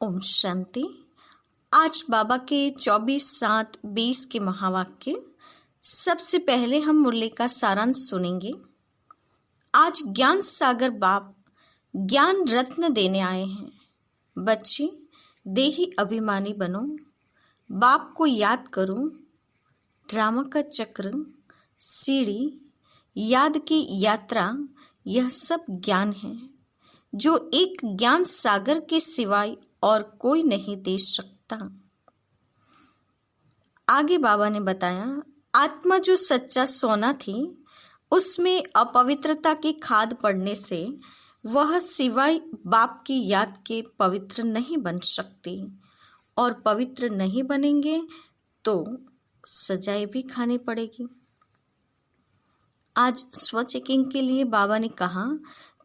ओम शांति। आज बाबा के 24/7/20 के महावाक्य। सबसे पहले हम मुरली का सारांश सुनेंगे। आज ज्ञान सागर बाप ज्ञान रत्न देने आए हैं। बच्चे देही अभिमानी बनो, बाप को याद करो। ड्रामा का चक्र, सीढ़ी, याद की यात्रा, यह सब ज्ञान है जो एक ज्ञान सागर के सिवाय और कोई नहीं दे सकता। आगे बाबा ने बताया, आत्मा जो सच्चा सोना थी, उसमें अपवित्रता की खाद पड़ने से वह सिवाय बाप की याद के पवित्र नहीं बन सकती, और पवित्र नहीं बनेंगे तो सजाएं भी खानी पड़ेगी। आज स्व चेकिंग के लिए बाबा ने कहा,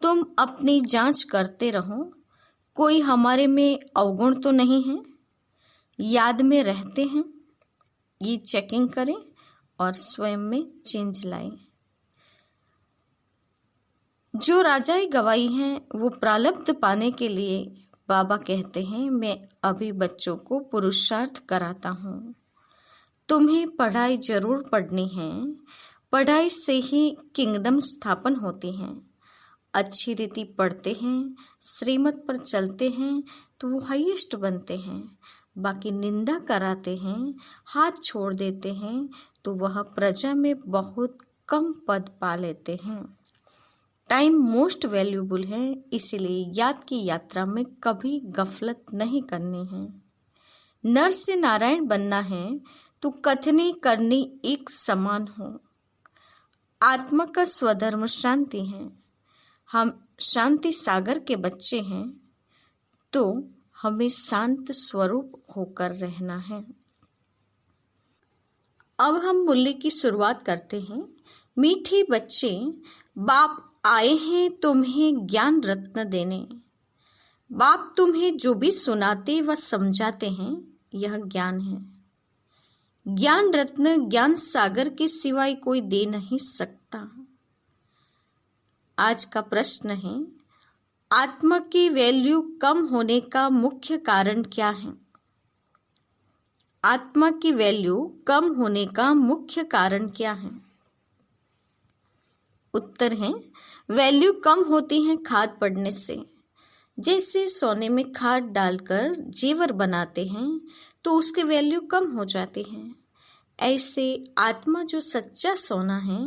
तुम अपनी जांच करते रहो, कोई हमारे में अवगुण तो नहीं है, याद में रहते हैं। ये चेकिंग करें और स्वयं में चेंज लाएं। जो राजाई गवाई हैं वो प्रारब्ध पाने के लिए बाबा कहते हैं, मैं अभी बच्चों को पुरुषार्थ कराता हूँ। तुम्हें पढ़ाई जरूर पढ़नी है, पढ़ाई से ही किंगडम स्थापन होती है। अच्छी रीति पढ़ते हैं, श्रीमत पर चलते हैं तो वो हाईएस्ट बनते हैं। बाकी निंदा कराते हैं, हाथ छोड़ देते हैं तो वह प्रजा में बहुत कम पद पा लेते हैं। टाइम मोस्ट वैल्यूबल है, इसीलिए याद की यात्रा में कभी गफलत नहीं करनी है। नर से नारायण बनना है तो कथनी करनी एक समान हो। आत्मा का स्वधर्म शांति है। हम शांति सागर के बच्चे हैं तो हमें शांत स्वरूप होकर रहना है। अब हम मुरली की शुरुआत करते हैं। मीठे बच्चे, बाप आए हैं तुम्हें ज्ञान रत्न देने। बाप तुम्हें जो भी सुनाते व समझाते हैं, यह ज्ञान है। ज्ञान रत्न ज्ञान सागर के सिवाय कोई दे नहीं सकता। आज का प्रश्न है, आत्मा की वैल्यू कम होने का मुख्य कारण क्या है? आत्मा की वैल्यू कम होने का मुख्य कारण क्या है? उत्तर है, वैल्यू कम होती है खाद पड़ने से। जैसे सोने में खाद डालकर जेवर बनाते हैं तो उसकी वैल्यू कम हो जाती है। ऐसे आत्मा जो सच्चा सोना है,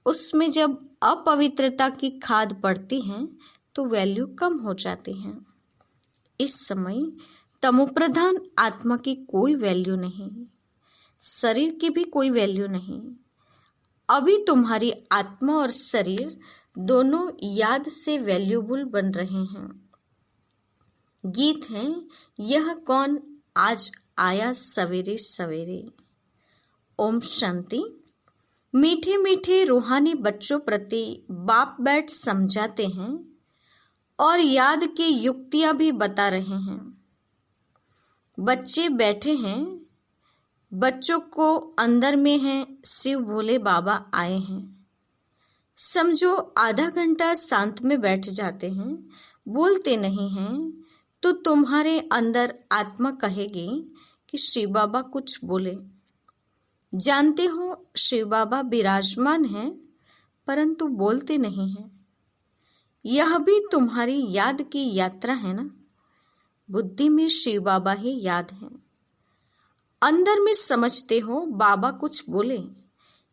उसमें जब अपवित्रता की खाद पड़ती है तो वैल्यू कम हो जाती है। इस समय तमोप्रधान आत्मा की कोई वैल्यू नहीं, शरीर की भी कोई वैल्यू नहीं। अभी तुम्हारी आत्मा और शरीर दोनों याद से वैल्यूबल बन रहे हैं। गीत है, यह कौन आज आया सवेरे सवेरे। ओम शांति। मीठे मीठे रूहानी बच्चों प्रति बाप बैठ समझाते हैं और याद की युक्तियां भी बता रहे हैं। बच्चे बैठे हैं, बच्चों को अंदर में है शिव भोले बाबा आए हैं। समझो आधा घंटा शांत में बैठ जाते हैं, बोलते नहीं हैं, तो तुम्हारे अंदर आत्मा कहेगी कि शिव बाबा कुछ बोले। जानते हो शिव बाबा विराजमान हैं, परंतु बोलते नहीं हैं। यह भी तुम्हारी याद की यात्रा है ना। बुद्धि में शिव बाबा ही याद है, अंदर में समझते हो बाबा कुछ बोले,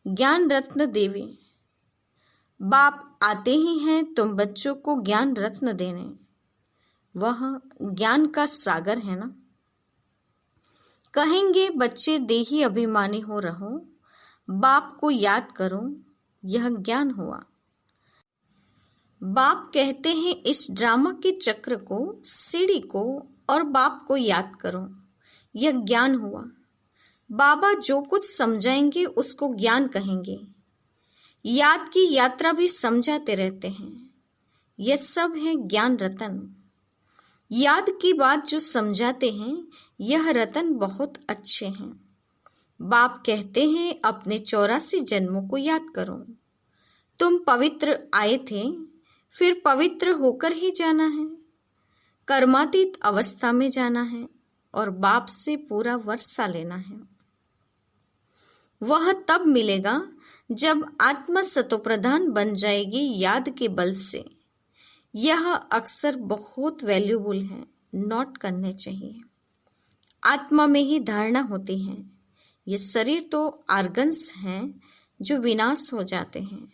ज्ञान रत्न देवे। बाप आते ही हैं तुम बच्चों को ज्ञान रत्न देने। वह ज्ञान का सागर है ना। कहेंगे बच्चे देही अभिमानी हो रहो, बाप को याद करो, यह ज्ञान हुआ। बाप कहते हैं इस ड्रामा के चक्र को, सीढ़ी को और बाप को याद करो, यह ज्ञान हुआ। बाबा जो कुछ समझाएंगे उसको ज्ञान कहेंगे। याद की यात्रा भी समझाते रहते हैं। यह सब है ज्ञान रतन। याद की बात जो समझाते हैं, यह रतन बहुत अच्छे हैं। बाप कहते हैं अपने 84 जन्मों को याद करो। तुम पवित्र आए थे, फिर पवित्र होकर ही जाना है। कर्मातीत अवस्था में जाना है और बाप से पूरा वर्षा लेना है। वह तब मिलेगा जब आत्मा सतोप्रधान बन जाएगी याद के बल से। यह अक्सर बहुत वैल्यूबल है, नोट करने चाहिए। आत्मा में ही धारणा होती है। ये शरीर तो आर्गन्स हैं जो विनाश हो जाते हैं।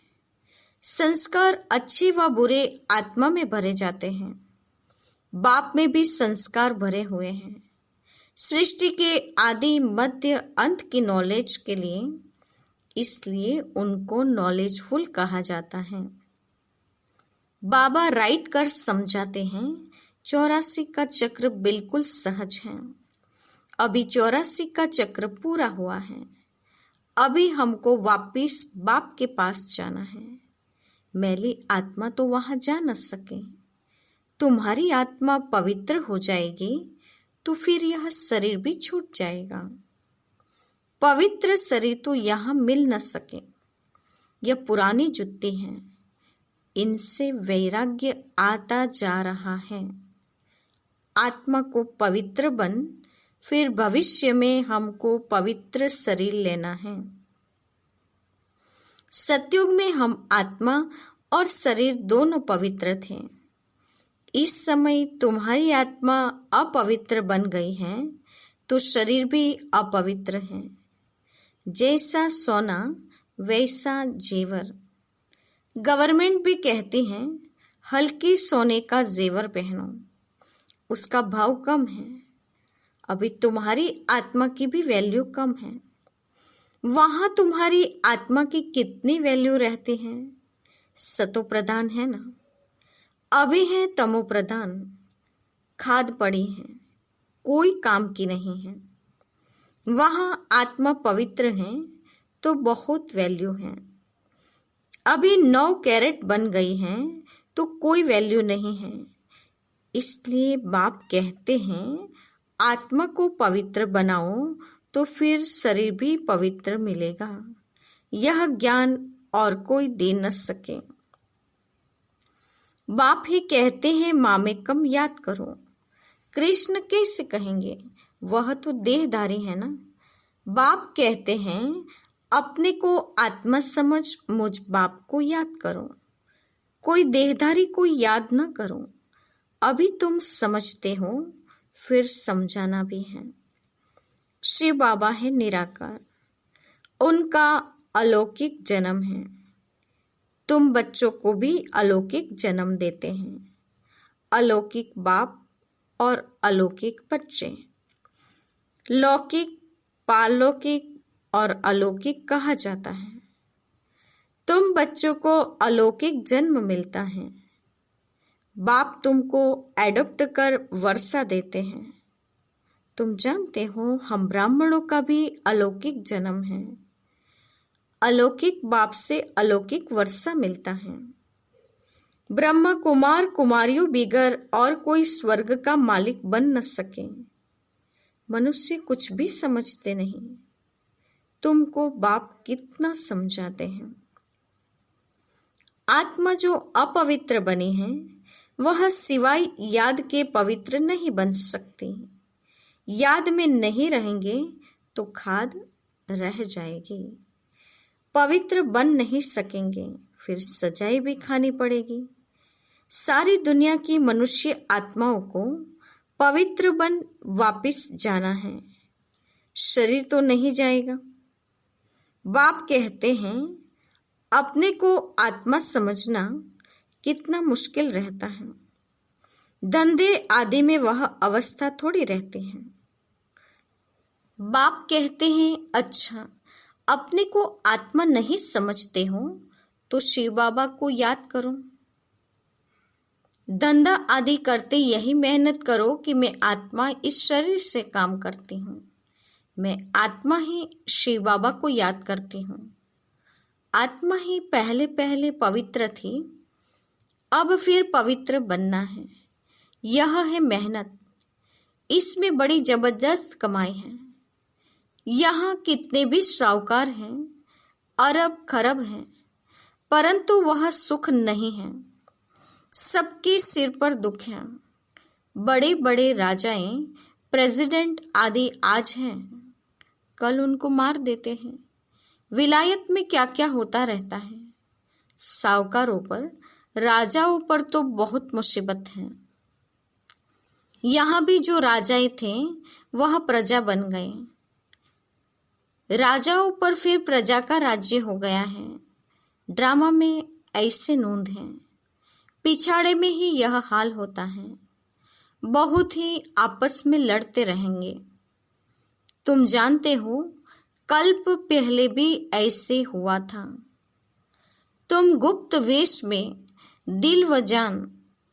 संस्कार अच्छे व बुरे आत्मा में भरे जाते हैं। बाप में भी संस्कार भरे हुए हैं। सृष्टि के आदि मध्य अंत की नॉलेज के लिए, इसलिए उनको नॉलेजफुल कहा जाता है। बाबा राइट कर समझाते हैं 84 का चक्र बिल्कुल सहज है। अभी 84 का चक्र पूरा हुआ है। अभी हमको वापिस बाप के पास जाना है। मैली आत्मा तो वहां जा न सके। तुम्हारी आत्मा पवित्र हो जाएगी तो फिर यह शरीर भी छूट जाएगा। पवित्र शरीर तो यहाँ मिल न सके। यह पुरानी जुत्ती है, इनसे वैराग्य आता जा रहा है। आत्मा को पवित्र बन, फिर भविष्य में हमको पवित्र शरीर लेना है। सतयुग में हम आत्मा और शरीर दोनों पवित्र थे। इस समय तुम्हारी आत्मा अपवित्र बन गई है तो शरीर भी अपवित्र है। जैसा सोना वैसा जेवर। गवर्नमेंट भी कहती है हल्की सोने का जेवर पहनो, उसका भाव कम है। अभी तुम्हारी आत्मा की भी वैल्यू कम है। वहां तुम्हारी आत्मा की कितनी वैल्यू रहती है? सतो प्रधान है ना। अभी है तमो प्रधान, खाद पड़ी है, कोई काम की नहीं है। वहां आत्मा पवित्र है तो बहुत वैल्यू है। अभी 9 कैरेट बन गई है तो कोई वैल्यू नहीं है। इसलिए बाप कहते हैं आत्मा को पवित्र बनाओ तो फिर शरीर भी पवित्र मिलेगा। यह ज्ञान और कोई दे न सके। बाप ही कहते हैं मामेकम याद करो। कृष्ण कैसे कहेंगे, वह तो देहधारी है ना। बाप कहते हैं अपने को आत्मा समझ मुझ बाप को याद करो। कोई देहधारी को याद न करो। अभी तुम समझते हो, फिर समझाना भी है। शिव बाबा है निराकार, उनका अलौकिक जन्म है। तुम बच्चों को भी अलौकिक जन्म देते हैं। अलौकिक बाप और अलौकिक बच्चे। लौकिक, पारलौकिक और अलौकिक कहा जाता है। तुम बच्चों को अलौकिक जन्म मिलता है। बाप तुमको एडॉप्ट कर वर्षा देते हैं। तुम जानते हो हम ब्राह्मणों का भी अलौकिक जन्म है। अलौकिक बाप से अलौकिक वर्षा मिलता है। ब्रह्मा कुमार कुमारियों बिगर और कोई स्वर्ग का मालिक बन न सके। मनुष्य कुछ भी समझते नहीं। तुमको बाप कितना समझाते हैं। आत्मा जो अपवित्र बनी है वह सिवाय याद के पवित्र नहीं बन सकती। याद में नहीं रहेंगे तो खाद रह जाएगी। पवित्र बन नहीं सकेंगे, फिर सजाई भी खानी पड़ेगी। सारी दुनिया की मनुष्य आत्माओं को पवित्र बन वापिस जाना है। शरीर तो नहीं जाएगा। बाप कहते हैं अपने को आत्मा समझना कितना मुश्किल रहता है। धंधे आदि में वह अवस्था थोड़ी रहती है। बाप कहते हैं अच्छा, अपने को आत्मा नहीं समझते हो तो शिव बाबा को याद करो। धंधा आदि करते यही मेहनत करो कि मैं आत्मा इस शरीर से काम करती हूँ। मैं आत्मा ही शिव बाबा को याद करती हूँ। आत्मा ही पहले पहले पवित्र थी, अब फिर पवित्र बनना है। यह है मेहनत। इसमें बड़ी जबरदस्त कमाई है। यहाँ कितने भी साहूकार हैं, अरब खरब हैं, परंतु वह सुख नहीं है। सबके सिर पर दुख है। बड़े बड़े राजाएं, प्रेसिडेंट आदि आज हैं, कल उनको मार देते हैं। विलायत में क्या क्या होता रहता है। साहूकारों पर, राजाओं पर तो बहुत मुसीबत है। यहाँ भी जो राजाएं थे वह प्रजा बन गए, राजाओं पर फिर प्रजा का राज्य हो गया है। ड्रामा में ऐसे नोंद है, पिछाड़े में ही यह हाल होता है। बहुत ही आपस में लड़ते रहेंगे। तुम जानते हो कल्प पहले भी ऐसे हुआ था। तुम गुप्त वेश में दिल व जान,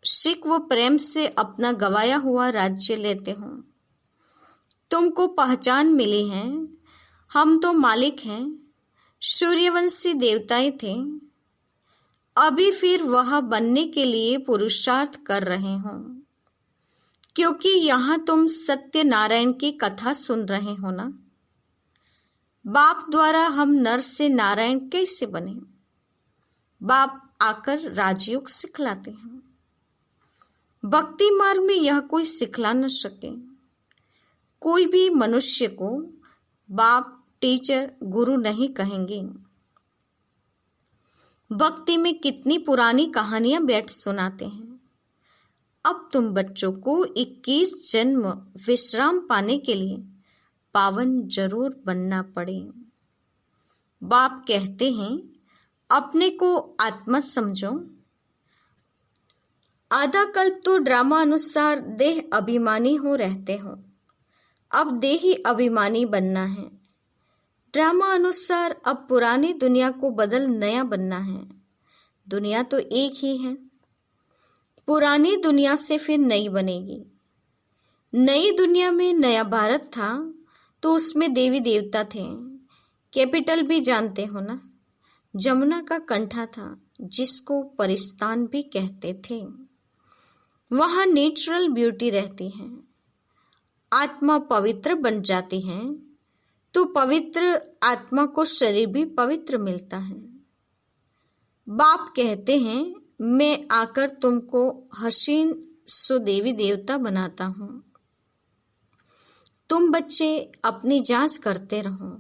शिक व प्रेम से अपना गवाया हुआ राज्य लेते हो। तुमको पहचान मिली है, हम तो मालिक हैं। सूर्यवंशी देवताएं थे, अभी फिर वह बनने के लिए पुरुषार्थ कर रहे हो, क्योंकि यहाँ तुम सत्यनारायण की कथा सुन रहे हो ना। बाप द्वारा हम नर से नारायण कैसे बने, बाप आकर राजयोग सिखलाते हैं। भक्ति मार्ग में यह कोई सिखला न सके। कोई भी मनुष्य को बाप, टीचर, गुरु नहीं कहेंगे। भक्ति में कितनी पुरानी कहानियां बैठ सुनाते हैं। अब तुम बच्चों को 21 जन्म विश्राम पाने के लिए पावन जरूर बनना पड़े। बाप कहते हैं अपने को आत्मा समझो। आधा कल्प तो ड्रामा अनुसार देह अभिमानी हो रहते हो, अब देही अभिमानी बनना है। ड्रामा अनुसार अब पुरानी दुनिया को बदल नया बनना है। दुनिया तो एक ही है, पुरानी दुनिया से फिर नई बनेगी। नई दुनिया में नया भारत था तो उसमें देवी देवता थे। कैपिटल भी जानते हो ना, जमुना का कंठा था जिसको परिस्तान भी कहते थे। वहां नेचुरल ब्यूटी रहती है। आत्मा पवित्र बन जाती है तो पवित्र आत्मा को शरीर भी पवित्र मिलता है। बाप कहते हैं मैं आकर तुमको हसीन सुदेवी देवता बनाता हूं। तुम बच्चे अपनी जांच करते रहो,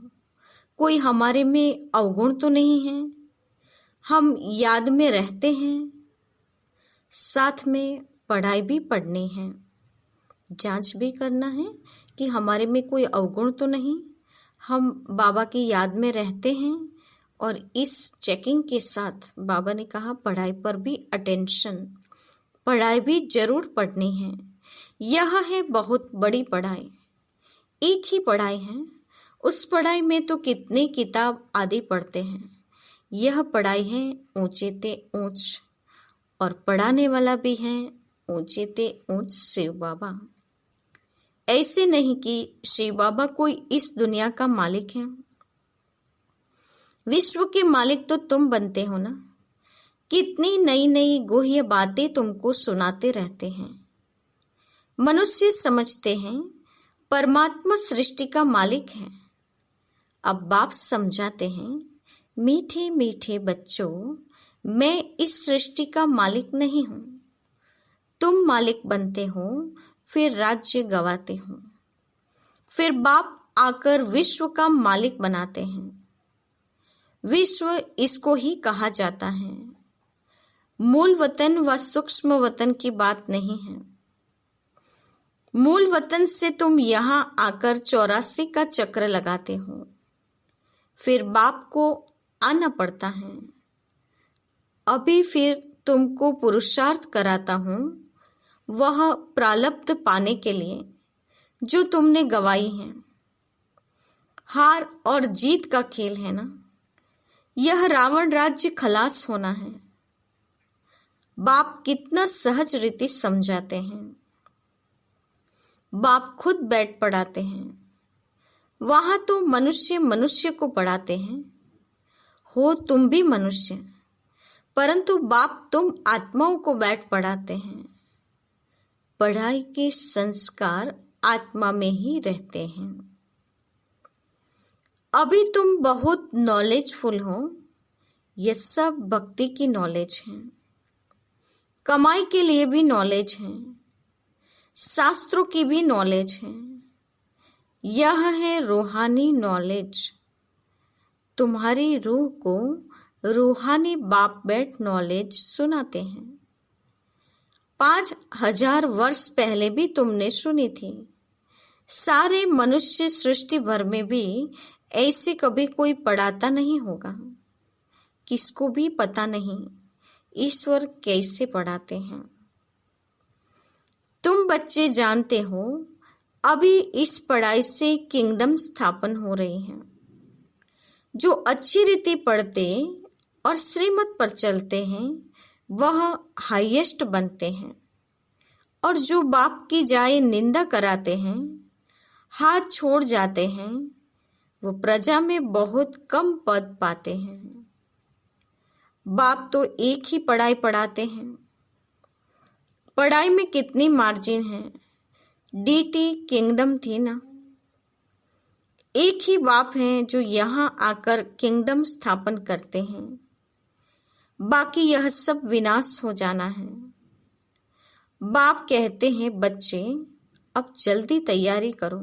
कोई हमारे में अवगुण तो नहीं है। हम याद में रहते हैं, साथ में पढ़ाई भी पढ़नी है, जांच भी करना है कि हमारे में कोई अवगुण तो नहीं। हम बाबा की याद में रहते हैं और इस चेकिंग के साथ बाबा ने कहा पढ़ाई पर भी अटेंशन, पढ़ाई भी जरूर पढ़नी है। यह है बहुत बड़ी पढ़ाई, एक ही पढ़ाई है। उस पढ़ाई में तो कितने किताब आदि पढ़ते हैं। यह पढ़ाई है ऊंचे ते ऊंच, और पढ़ाने वाला भी है ऊंचे ते ऊंच शिव बाबा। ऐसे नहीं कि शिव बाबा कोई इस दुनिया का मालिक है। विश्व के मालिक तो तुम बनते हो ना। कितनी नई नई गुह्य बातें तुमको सुनाते रहते हैं। मनुष्य समझते हैं परमात्मा सृष्टि का मालिक है। अब बाप समझाते हैं मीठे मीठे बच्चों, मैं इस सृष्टि का मालिक नहीं हूं। तुम मालिक बनते हो, फिर राज्य गवाते हो, फिर बाप आकर विश्व का मालिक बनाते हैं। विश्व इसको ही कहा जाता है। मूल वतन व सूक्ष्म वतन की बात नहीं है। मूल वतन से तुम यहाँ आकर 84 का चक्र लगाते हो, फिर बाप को आना पड़ता है। अभी फिर तुमको पुरुषार्थ कराता हूं, वह प्रालब्ध पाने के लिए जो तुमने गवाई है। हार और जीत का खेल है ना। यह रावण राज्य खलास होना है। बाप कितना सहज रीति समझाते हैं। बाप खुद बैठ पढ़ाते हैं। वहां तो मनुष्य मनुष्य को पढ़ाते हैं। हो तुम भी मनुष्य, परंतु बाप तुम आत्माओं को बैठ पढ़ाते हैं। पढ़ाई के संस्कार आत्मा में ही रहते हैं। अभी तुम बहुत नॉलेजफुल हो। यह सब भक्ति की नॉलेज है। कमाई के लिए भी नॉलेज है। शास्त्रों की भी नॉलेज है। यह है रूहानी नॉलेज। तुम्हारी रूह को रूहानी बाप बेट नॉलेज सुनाते हैं। 5000 वर्ष पहले भी तुमने सुनी थी। सारे मनुष्य सृष्टि भर में भी ऐसे कभी कोई पढ़ाता नहीं होगा। किसको भी पता नहीं ईश्वर कैसे पढ़ाते हैं। तुम बच्चे जानते हो, अभी इस पढ़ाई से किंगडम स्थापन हो रही है। जो अच्छी रीति पढ़ते और श्रीमत पर चलते हैं वह हाईएस्ट बनते हैं, और जो बाप की जाए निंदा कराते हैं, हाथ छोड़ जाते हैं, वो प्रजा में बहुत कम पद पाते हैं। बाप तो एक ही पढ़ाई पढ़ाते हैं। पढ़ाई में कितनी मार्जिन है। डीटी किंगडम थी ना। एक ही बाप हैं जो यहाँ आकर किंगडम स्थापन करते हैं। बाकी यह सब विनाश हो जाना है। बाप कहते हैं, बच्चे अब जल्दी तैयारी करो,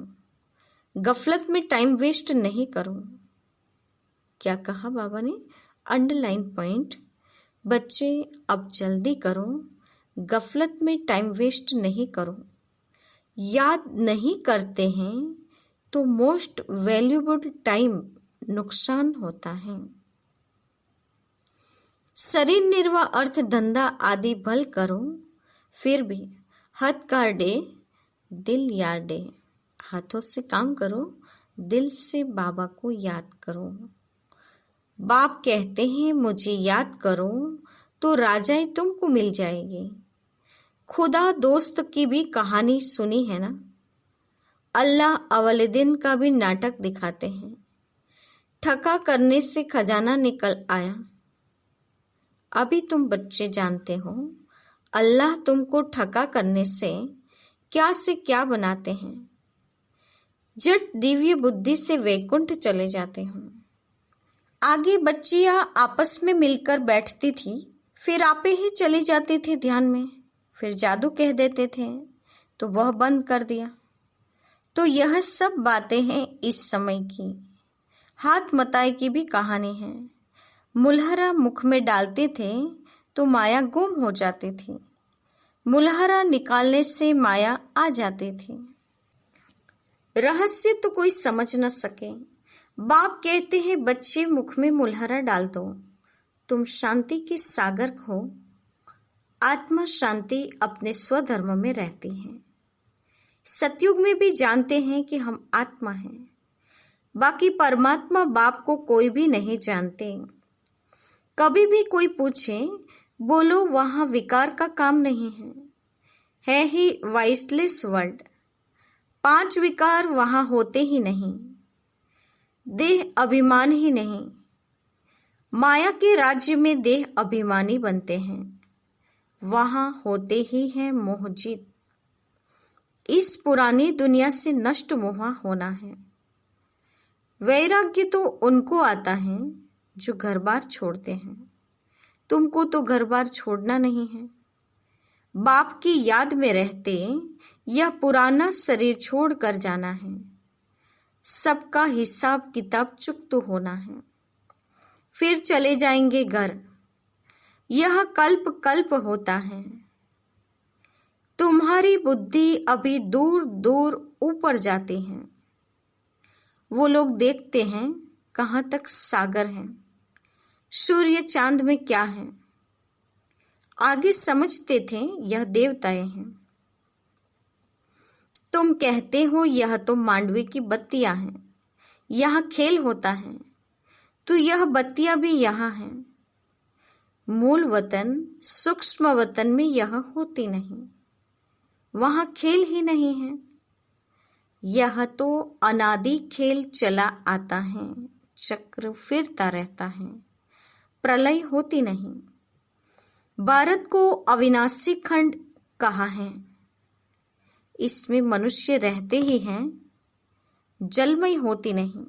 गफलत में टाइम वेस्ट नहीं करो। क्या कहा बाबा ने? Underline point. बच्चे अब जल्दी करो, गफलत में टाइम वेस्ट नहीं करो। याद नहीं करते हैं तो मोस्ट वैल्यूएबल टाइम नुकसान होता है। शरीर निर्वाह अर्थ धंधा आदि भल करो, फिर भी हाथ काटे दिल यादे। हाथों से काम करो, दिल से बाबा को याद करो। बाप कहते हैं, मुझे याद करो तो राजाई तुमको मिल जाएगी। खुदा दोस्त की भी कहानी सुनी है ना। अल्लाह अवले दिन का भी नाटक दिखाते हैं। ठका करने से खजाना निकल आया। अभी तुम बच्चे जानते हो, अल्लाह तुमको ठका करने से क्या बनाते हैं। जट दिव्य बुद्धि से वैकुंठ चले जाते हो। आगे बच्चियां आपस में मिलकर बैठती थी, फिर आपे ही चली जाती थी ध्यान में। फिर जादू कह देते थे तो वह बंद कर दिया। तो यह सब बातें हैं इस समय की। हाथ मताई की भी कहानी है। मुलहरा मुख में डालते थे तो माया गुम हो जाती थी। मुलहरा निकालने से माया आ जाती थी। रहस्य तो कोई समझ न सके। बाप कहते हैं, बच्चे मुख में मुलहरा डाल दो, तुम शांति के सागर हो। आत्मा शांति अपने स्वधर्म में रहती है। सतयुग में भी जानते हैं कि हम आत्मा हैं। बाकी परमात्मा बाप को कोई भी नहीं जानते। कभी भी कोई पूछे, बोलो वहां विकार का काम नहीं है ही वाइस्टलेस वर्ड। 5 विकार वहां होते ही नहीं। देह अभिमान ही नहीं। माया के राज्य में देह अभिमानी बनते हैं, वहां होते ही है मोहजीत। इस पुरानी दुनिया से नष्ट मोहा होना है। वैराग्य तो उनको आता है जो घर बार छोड़ते हैं। तुमको तो घर बार छोड़ना नहीं है। बाप की याद में रहते यह पुराना शरीर छोड़ कर जाना है। सबका हिसाब किताब चुकता होना है। फिर चले जाएंगे घर। यह कल्प कल्प होता है। तुम्हारी बुद्धि अभी दूर दूर ऊपर जाती है। वो लोग देखते हैं कहाँ तक सागर है, सूर्य चांद में क्या है। आगे समझते थे यह देवताएं हैं। तुम कहते हो यह तो मांडवी की बत्तियां हैं, यहाँ खेल होता है, तो यह बत्तियां भी यहाँ हैं। मूल वतन सूक्ष्म वतन में यह होती नहीं, वहां खेल ही नहीं है। यह तो अनादि खेल चला आता है, चक्र फिरता रहता है, प्रलय होती नहीं। भारत को अविनाशी खंड कहा है। इसमें मनुष्य रहते ही हैं, जलमय होती नहीं।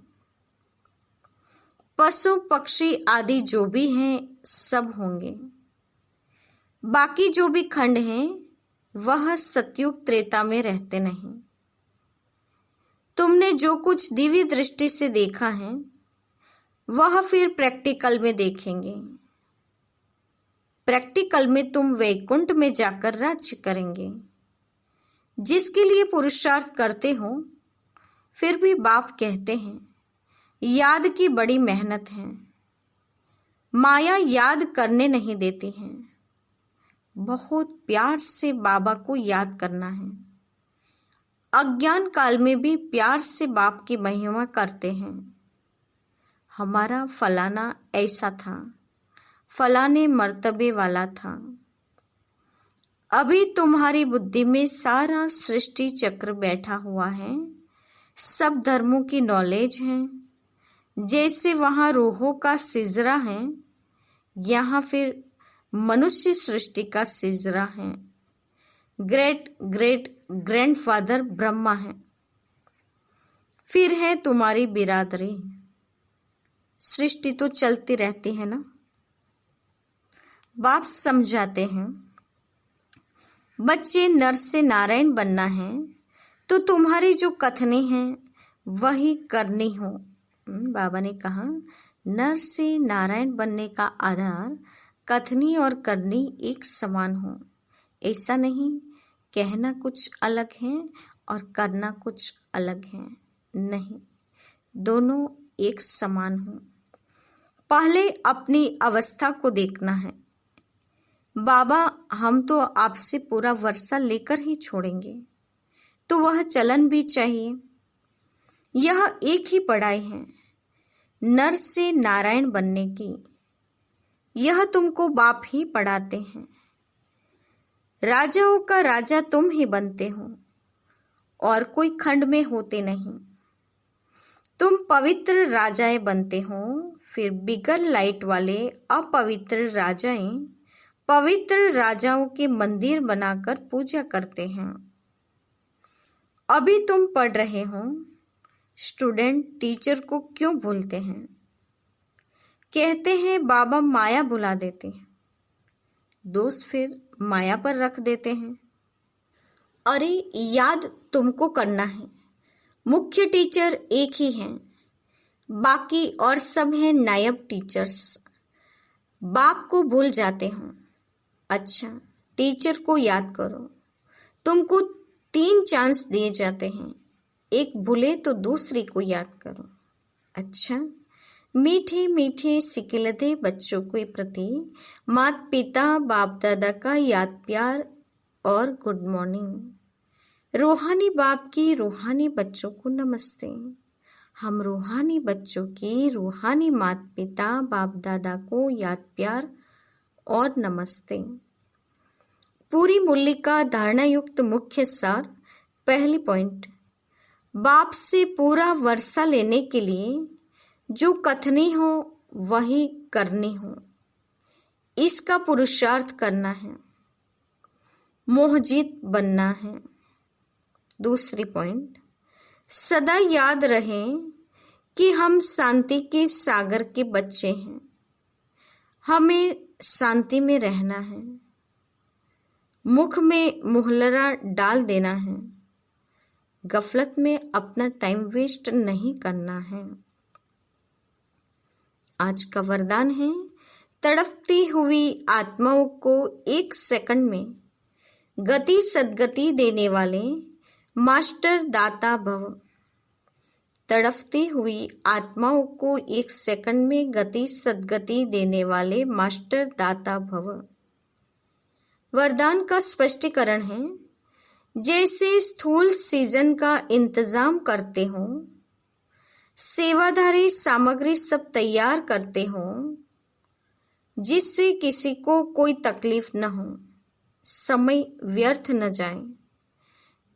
पशु पक्षी आदि जो भी हैं सब होंगे। बाकी जो भी खंड हैं वह सतयुग त्रेता में रहते नहीं। तुमने जो कुछ दिव्य दृष्टि से देखा है वह फिर प्रैक्टिकल में देखेंगे। प्रैक्टिकल में तुम वैकुंठ में जाकर राज्य करेंगे, जिसके लिए पुरुषार्थ करते हो। फिर भी बाप कहते हैं याद की बड़ी मेहनत है। माया याद करने नहीं देती है। बहुत प्यार से बाबा को याद करना है। अज्ञान काल में भी प्यार से बाप की महिमा करते हैं। हमारा फलाना ऐसा था, फलाने मर्तबे वाला था। अभी तुम्हारी बुद्धि में सारा सृष्टि चक्र बैठा हुआ है। सब धर्मों की नॉलेज है। जैसे वहाँ रूहों का सिजरा है, यहाँ फिर मनुष्य सृष्टि का सिजरा है। ग्रेट ग्रेट ग्रैंडफादर ब्रह्मा है। फिर है तुम्हारी बिरादरी। सृष्टि तो चलती रहती है ना। बाप समझाते हैं बच्चे, नर से नारायण बनना है तो तुम्हारी जो कथनी है वही करनी हो। बाबा ने कहा नर से नारायण बनने का आधार कथनी और करनी एक समान हो। ऐसा नहीं कहना कुछ अलग है और करना कुछ अलग है, नहीं, दोनों एक समान हो। पहले अपनी अवस्था को देखना है। बाबा, हम तो आपसे पूरा वर्षा लेकर ही छोड़ेंगे, तो वह चलन भी चाहिए। यह एक ही पढ़ाई है, नर से नारायण बनने की। यह तुमको बाप ही पढ़ाते हैं। राजाओं का राजा तुम ही बनते हो और कोई खंड में होते नहीं। तुम पवित्र राजाएं बनते हो, फिर बिगर लाइट वाले अपवित्र राजाएं पवित्र राजाओं के मंदिर बनाकर पूजा करते हैं। अभी तुम पढ़ रहे हो। स्टूडेंट टीचर को क्यों भूलते हैं? कहते हैं बाबा माया भुला देते हैं। दोस्त फिर माया पर रख देते हैं। अरे याद तुमको करना है। मुख्य टीचर एक ही है, बाकी और सब हैं नायब टीचर्स। बाप को भूल जाते हो। अच्छा, टीचर को याद करो। तुमको 3 चांस दिए जाते हैं, एक भूले तो दूसरी को याद करो। अच्छा, मीठे मीठे सिकिलते बच्चों के प्रति माता पिता बाप दादा का याद प्यार और गुड मॉर्निंग। रूहानी बाप की रूहानी बच्चों को नमस्ते। हम रूहानी बच्चों की रूहानी माता पिता बाप दादा को याद प्यार और नमस्ते। पूरी मुल्लिका धारणा युक्त मुख्य सार। पहली पॉइंट, बाप से पूरा वर्षा लेने के लिए जो कथनी हो वही करनी हो, इसका पुरुषार्थ करना है, मोहजीत बनना है। दूसरी पॉइंट, सदा याद रहे कि हम शांति के सागर के बच्चे हैं। हमें शांति में रहना है। मुख में मुहलरा डाल देना है। गफलत में अपना टाइम वेस्ट नहीं करना है। आज का वरदान है, तड़पती हुई आत्माओं को 1 सेकंड में गति सद्गति देने वाले मास्टर दाता भव। तड़पती हुई आत्माओं को 1 सेकंड में गति सद्गति देने वाले मास्टर दाता भव। वरदान का स्पष्टीकरण है, जैसे स्थूल सीजन का इंतजाम करते हो, सेवाधारी सामग्री सब तैयार करते हो जिससे किसी को कोई तकलीफ न हो, समय व्यर्थ न जाए,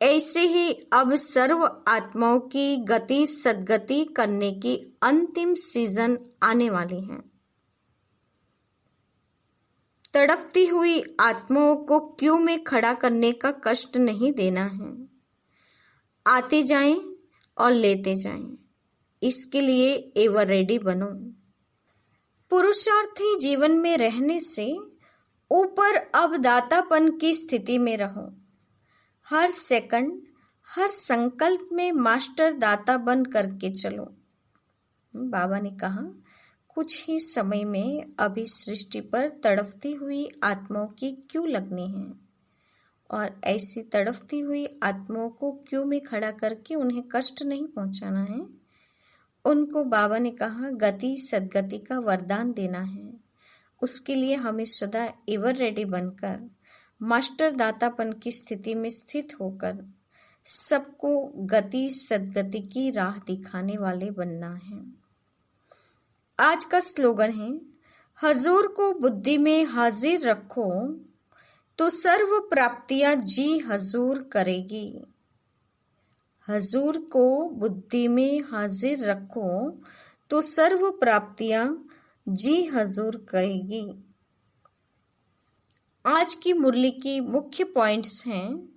ऐसे ही अब सर्व आत्माओं की गति सद्गति करने की अंतिम सीजन आने वाली है। तड़पती हुई आत्माओं को क्यों में खड़ा करने का कष्ट नहीं देना है। आते जाएं और लेते जाएं, इसके लिए एवर रेडी बनो। पुरुषार्थी जीवन में रहने से ऊपर अब दातापन की स्थिति में रहो। हर सेकंड, हर संकल्प में मास्टर दाता बन करके चलो। बाबा ने कहा, कुछ ही समय में अभी सृष्टि पर तड़पती हुई आत्माओं की क्यू लगनी है और ऐसी तड़पती हुई आत्माओं को क्यू में खड़ा करके उन्हें कष्ट नहीं पहुंचाना है। उनको बाबा ने कहा गति सद्गति का वरदान देना है। उसके लिए हमें सदा एवर रेडी बनकर मास्टर दातापन की स्थिति में स्थित होकर सबको गति सद्गति की राह दिखाने वाले बनना है। आज का स्लोगन है, हजूर को बुद्धि में हाजिर रखो तो सर्व प्राप्तियां जी हजूर करेगी। हजूर को बुद्धि में हाजिर रखो तो सर्व प्राप्तियां जी हजूर करेगी। आज की मुरली की मुख्य पॉइंट्स हैं,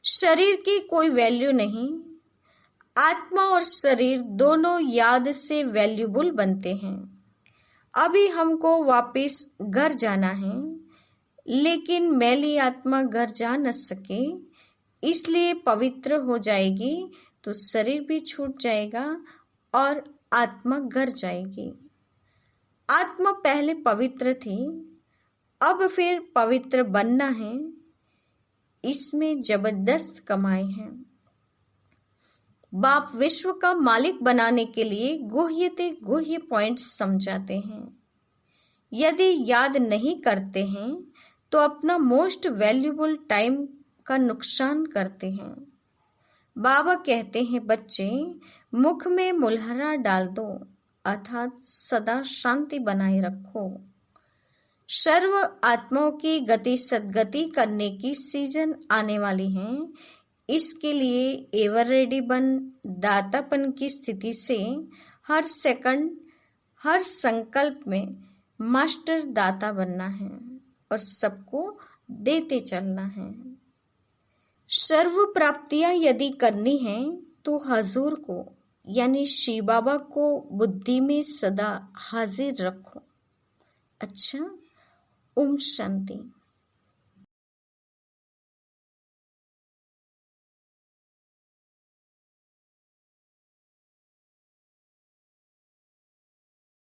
शरीर की कोई वैल्यू नहीं, आत्मा और शरीर दोनों याद से वैल्यूबल बनते हैं। अभी हमको वापस घर जाना है, लेकिन मैली आत्मा घर जा न सके, इसलिए पवित्र हो जाएगी तो शरीर भी छूट जाएगा और आत्मा घर जाएगी। आत्मा पहले पवित्र थी, अब फिर पवित्र बनना है, इसमें जबरदस्त कमाई है। बाप विश्व का मालिक बनाने के लिए गुह्य पॉइंट्स समझाते हैं। यदि याद नहीं करते हैं तो अपना मोस्ट वैल्यूबल टाइम का नुकसान करते हैं। बाबा कहते हैं, बच्चे मुख में मुलहरा डाल दो, अर्थात सदा शांति बनाए रखो। सर्व आत्माओं की गति सद्गति करने की सीजन आने वाली है। इसके लिए एवर रेडी बन दातापन की स्थिति से हर सेकंड, हर संकल्प में मास्टर दाता बनना है और सबको देते चलना है। सर्व प्राप्तियां यदि करनी है तो हजूर को यानी शिव बाबा को बुद्धि में सदा हाजिर रखो। अच्छा, ओम शांति।